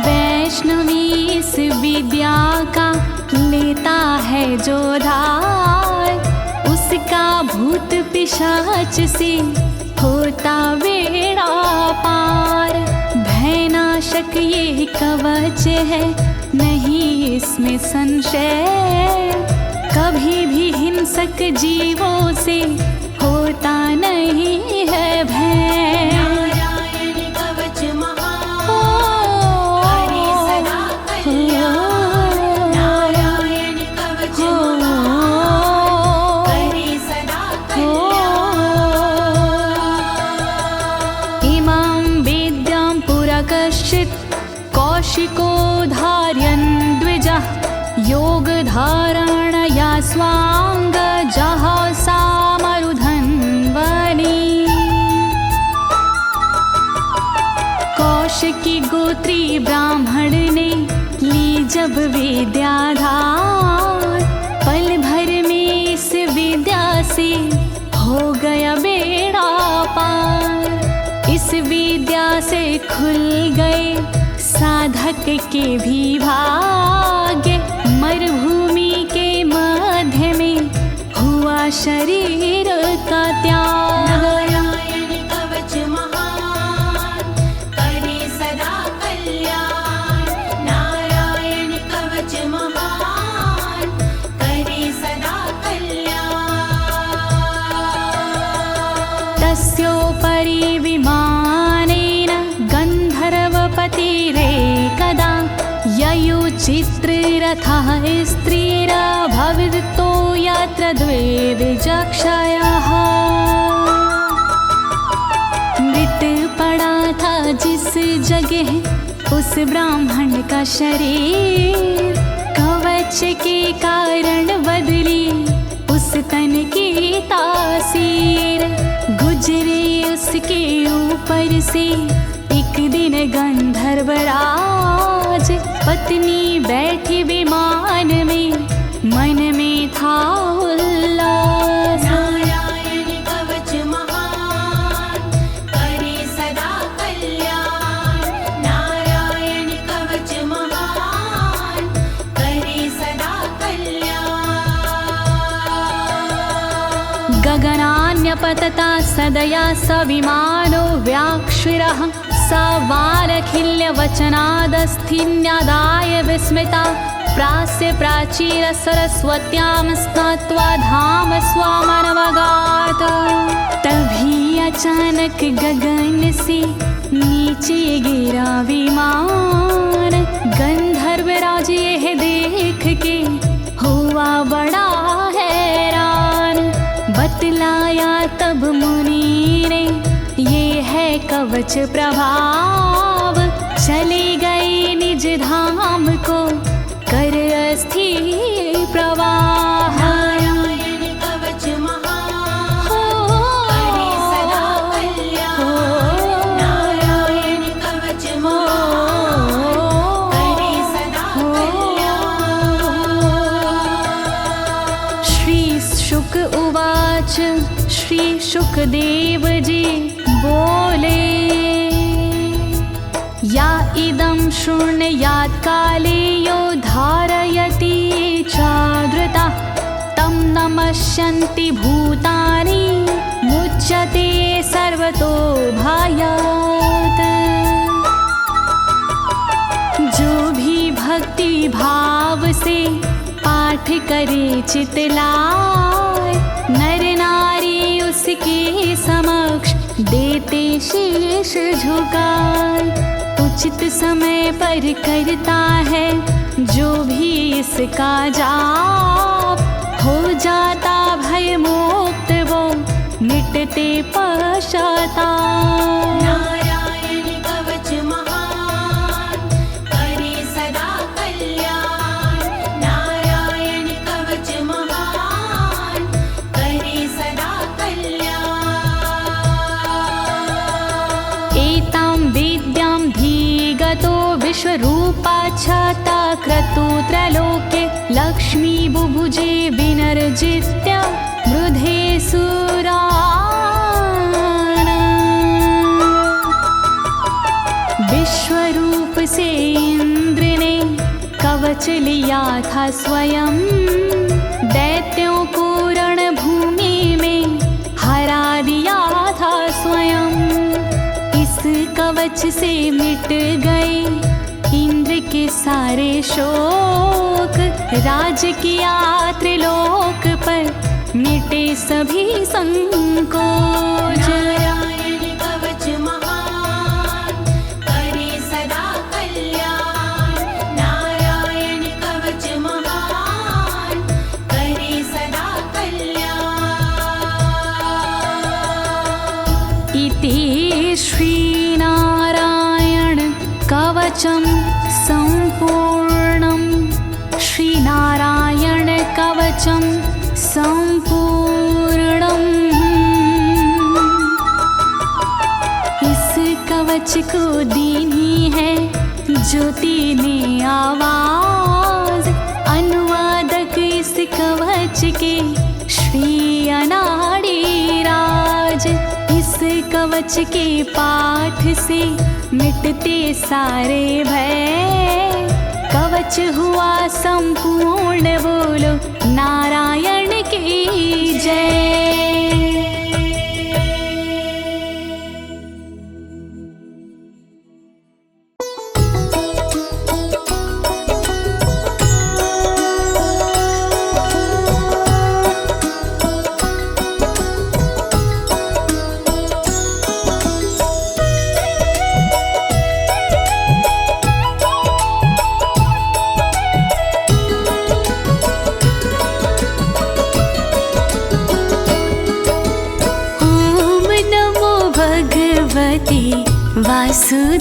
वैष्णवी इस विद्या का लेता है जो धार, उसका भूत पिशाच से होता बेड़ा पार। भयनाशक ये कवच है, नहीं इसमें संशय, कभी भी हिंसक जीवों से होता नहीं है भय। नारायण कवच महान, करे सदा कल्याण। नारायण कवच महान, करे सदा कल्याण। इमां विद्यां पुरा कश्चित् कौशिको धारयन् द्विजः, योगधारणया स्वाङ्गजः सामरुधन्वने। कौशिकी गोत्री ब्राह्मण ने ली जब विद्याधार, पल भर में इस विद्या से हो गया बेड़ा पार। इस विद्या से खुल गए साधक के भी भाग्य, मरुभूमि के मध्य में हुआ शरीर का त्याग। नारायण कवच महान, करे सदा कल्याण। नारायण कवच महान, करे सदा कल्याण। तस्योपरि विमानेन गन्धर्वपतिरेकदा, ययुचित्ररथः स्त्रीरभवितो यत्र द्वे विचक्षयः। मृत पड़ा था जिस जगह उस ब्राह्मण का शरीर, कवच के कारण बदली उस तन की तासीर। गुजरे उसके ऊपर से एक दिन गंधर्वराज, पत्नी बैठी विमान में, मन में था उल्लास। नारायण कवच महान, करे सदा कल्याण। नारायण कवच महान, करे सदा कल्याण। गगनान्यपतता सदया स विमानो व्याक्षिरः, स वालखिल्यवचनादस्थिन्यादाय विस्मिता, प्रास्य प्राचीर सरस्वत्यां स्नात्वा धाम स्वामनवगात। तभी अचानक गगन से नीचे गिरा विमान, गंधर्वराज यह देख के हुआ बड़ा हैरान। बतलाया तब मुनि ने, ये है कवच प्रभाव, चले गए निज धाम को कर अस्थिर प्रवाह। नारायण कवच महान, करे सदा कल्याण। नारायण कवच महान, करे सदा कल्याण। श्री शुक उवाच, श्री शुकदेव जी बोले, या इदं शृणुयात् काले यो धारयति चादृता, तं नमस्यन्ति भूतानि मुच्यते सर्वतो भयात्। जो भी भक्ति भाव से पाठ करे चितलाय, नर नारी उसके समक्ष देते शीश झुकाए। उचित समय पर करता है जो भी इसका जाप, हो जाता भय मुक्त वो मिटते पश्चाताप। नारायण कवच महान, करे सदा कल्याण। नारायण कवच महान, करे सदा कल्याण। एतां विद्यां धीगतो विश्वरूपाच्छता क्रतु त्रलोके, लक्ष्मी बुभुजे विनर्जित्य मृधे सुराना। विश्वरूप से इंद्र ने कवच लिया था स्वयं, दैत्यों को रणभूमि में हरा दिया था स्वयं। इस कवच से मिट गए इंद्र के सारे शोक, राज किया त्रिलोक पर मिटे सभी संकोच। नारायण कवच महान करे सदा कल्याण, नारायण कवच महान करे सदा कल्याण। इति श्रीनारायण कवचं सम्पूर्णं, श्रीनारायण कवचं सम्पूर्णम्। इस कवच को दीनी है ज्योति ने आवाज, अनुवादक इस कवच के श्री अनाड़ी राज। इस कवच के पाठ से मिटते सारे भय, कवच हुआ संपूर्ण, बोलो नारायण की जय।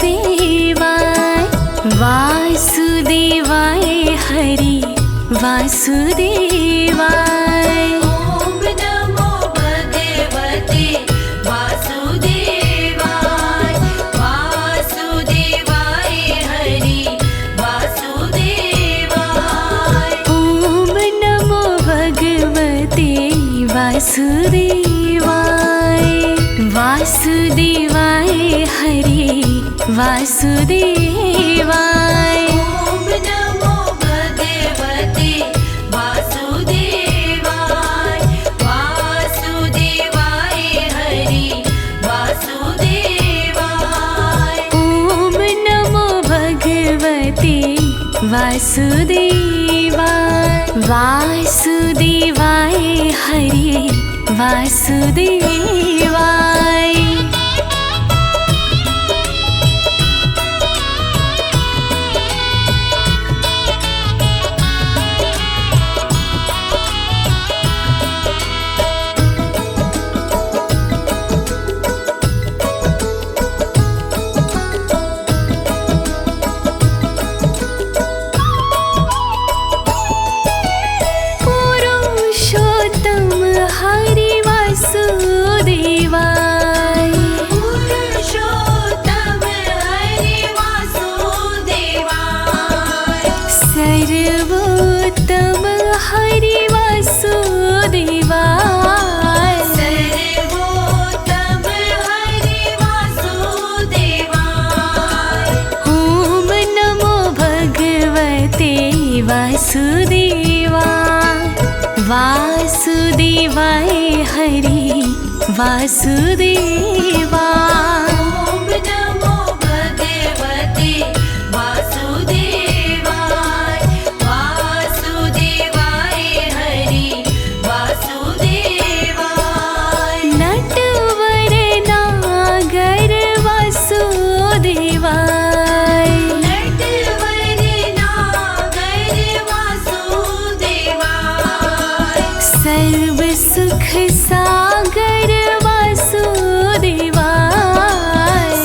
वासुदेवाय वासुदेवाय हरि वासुदेवाय। ओम नमो भगवते वासुदेवाय, वासुदेवाय हरि वासुदेवाय। ओम नमो भगवते वासुदेवाय, वासुदेवाय हरि वासुदेवाय। ओम नमो भगवते वासुदेवाय, वासुदेवाय हरि वासुदेवाय। ओम नमो भगवते वासुदेवाय, वासुदेवाय हरि वासुदेवाय। वासुदेवाय हरि वासुदेवा। ओम नमो भगवते वासुदेवाय, वासुदेवाय हरि वासुदेवाय। नटवर नागर वासुदेवाय, नटवर नागर वासुदेवाय। सर्व सुख सागर वासुदेवाय,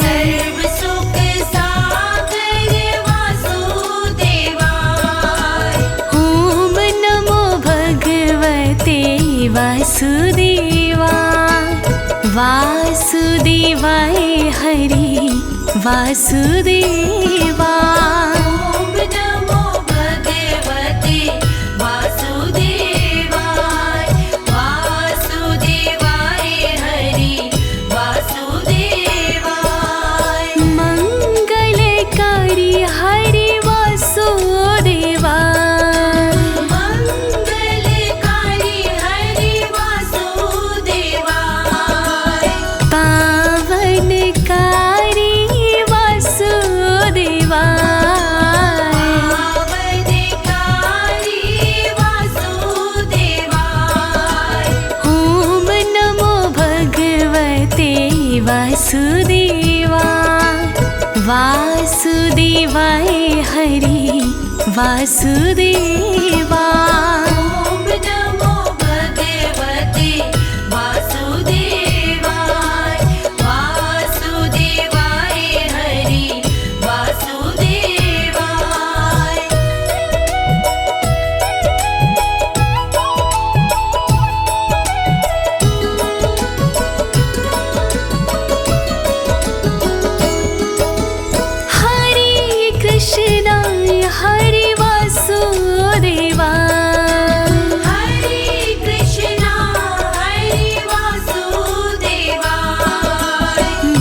सर्व सुख सागर वासुदेवाय। ओम नमो भगवते वासुदेवा, वासुदेवाय हरि वासुदेवा। ओम नमो भगवते वासुदेवाय, वासुदेवा वासुदेवाय हरि वासुदेवा। ॐ नमो भगवते वासुदेवाय वासुदेवाय हरि वासुदेवाय। हरे कृष्णा हरे वासुदेवा हरे कृष्णा हरे वासुदेवाय।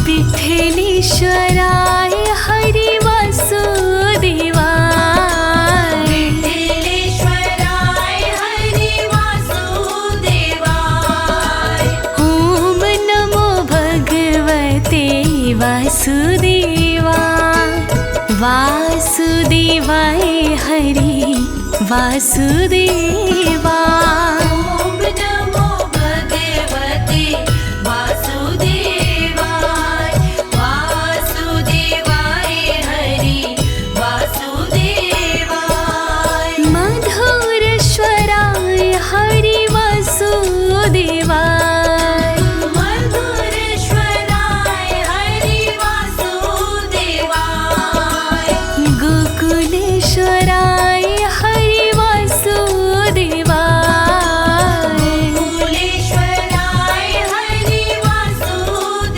विठ्ठलेश्वराय हरे वासुदेवा विठ्ठलेश्वराय हरे वासुदेवाय। ॐ नमो भगवते वासुदेवा वासुदेवाय हरि वासुदेवा। ॐ नमो भगवते वासुदेवाय वासुदेवाय हरि वासुदेवाय। मधुरेश्वराय हरि वासुदेवाय मधुरेश्वराय हरि वासुदेवाय। गोकुलेश्वराय हरि वासुदेवाय गोकुलेश्वराय हरि वासुदेवाय।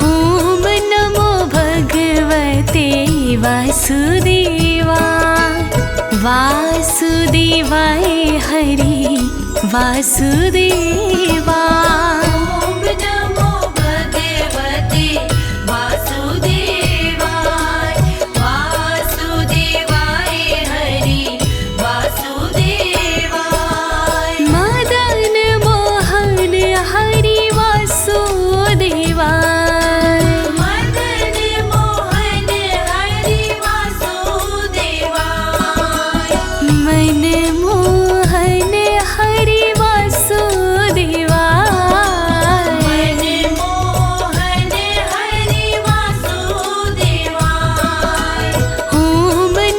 ॐ नमो भगवते वासुदेवा वासुदेवाय हरि वासुदेवा। ॐ नमो भगवते वासुदेवाय वासुदेवाय हरि वासुदेवाय। मदन मोहन हरि वासुदेवाय मदन मोहन हरि वासुदेवाय। मनमोहन हरि वासुदेवाय मनमोहन हरि वासुदेवाय। ॐ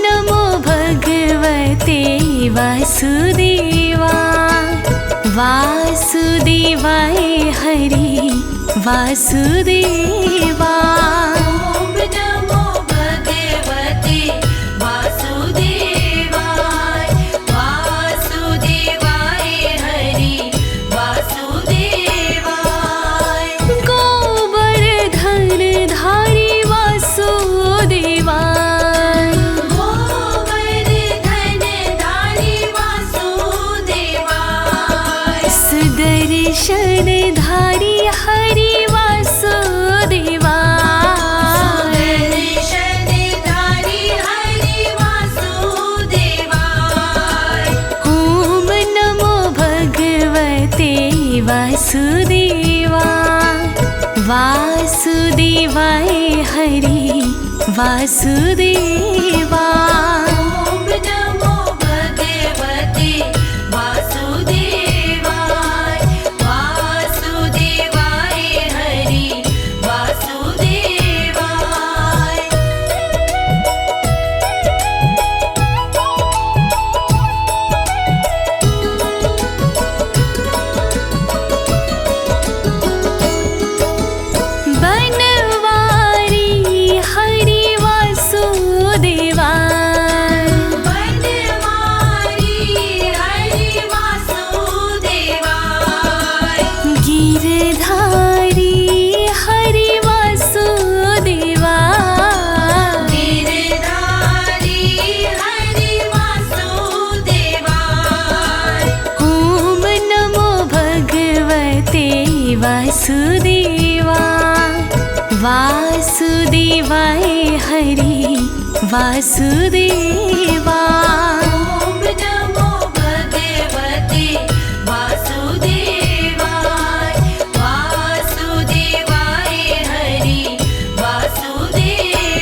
नमो भगवते वासुदेवा वासुदेवाय हरि वासुदेवा। ॐ नमो भगवते वासुदेवाय वासुदेवाय हरि वासुदेवाय। गोवर्धन धारी वासुदेवाय गोवर्धन धारी वासुदेवाय। सुदर्शन धारी हरि वासुदेवाय सुदर्शन धारी हरि वासुदेवाय। ॐ नमो भगवते वासुदेवा वासुदेवाय हरि वासुदेवा। ॐ नमो भगवते वासुदेवाय वासुदेवाय हरि वासुदेवाय। बनवारी हरि वासुदेवा बनवारी हरि वासुदेवाय। गिरधारी हरि वासुदेवा गिरधारी हरि वासुदेवाय। ॐ नमो भगवते वासुदेवा वासुदेवाय हरि वासुदेवा। ॐ नमो भगवते वासुदेवाय वासुदेवाय हरि वासुदेवाय।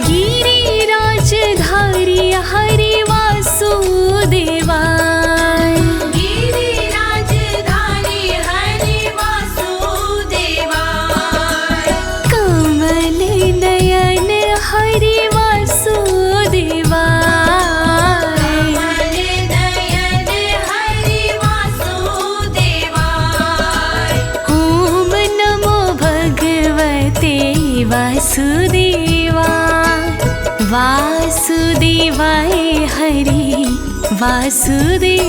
गिरिराजधारी हरि वासुदेवा गिरिराजधारी हरि वासुदेवाय। वासुदेवाय वासुदेवाय हरि वासुदेवाय।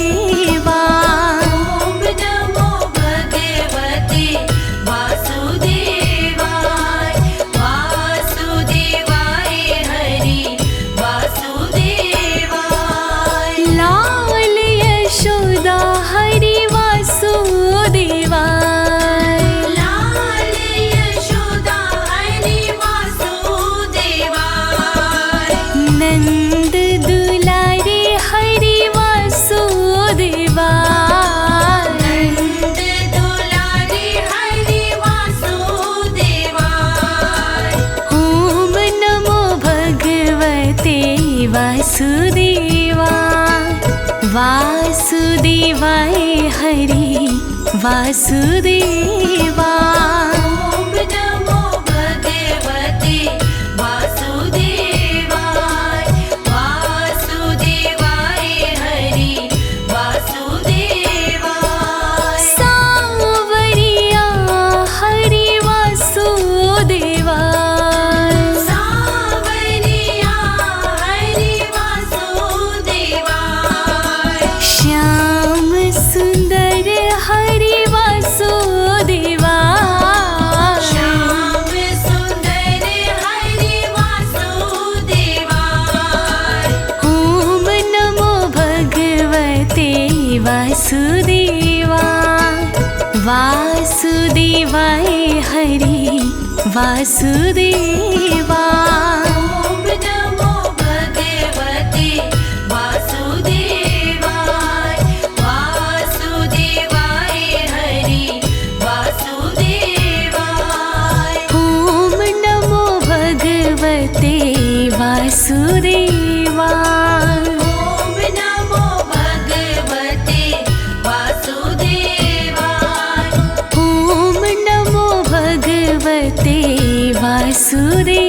ओम नमो भगवते वासुदेवाय वासुदेवाय हरि वासुदेवाय। लाल यशोदा हरि वासुदेवाय लाल यशोदा हरि वासुदेवाय। नंद दुलारे हरि वासुदेवाय नंद दुलारे हरि वासुदेवाय। ओम नमो भगवते वासुदेवाय वासुदेवाय हरि वासुदेवाय। ओम नमो भगवते वासुदेवाय वासुदेवाय हरि वासुदेवाय। सावरिया हरि वासुदेवाय सावरिया हरि वासुदेवाय। श्याम सुंदर हरि वासुदेवाय श्याम सुंदर हरि वासुदेवाय। ओम नमो भगवते वासुदेवाय वासुदेवाय हरि वासुदेवाय। ओम नमो भगवते वासुदेवाय वासुदेवाय हरि वासुदेवाय। ओम नमो भगवते वासुदेवाय ओम नमो भगवते वासुदेवाय। ओम नमो भगवते वासुदेवाय।